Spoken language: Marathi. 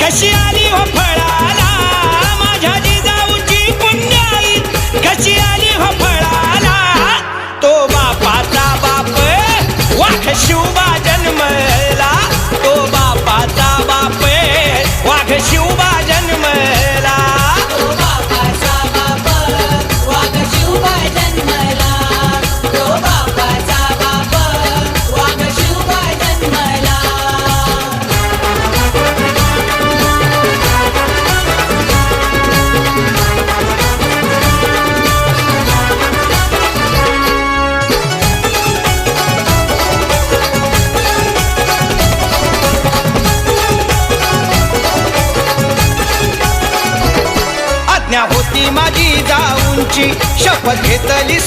कशी आली हो फळाला माझ्या जिजाऊची पुण्याई कशी आली हो फळाला तो बापाचा बाप वाघ शिवबा जन्मला तो बापाचा बाप वाघ शिवबा जन्मला तो बापाचा बाप वाघ शिवबा जन्मला तो बापाचा बाप वाघ शिवबा जन्मला आज्ञा होती माझी जाऊंची शपथ घेतली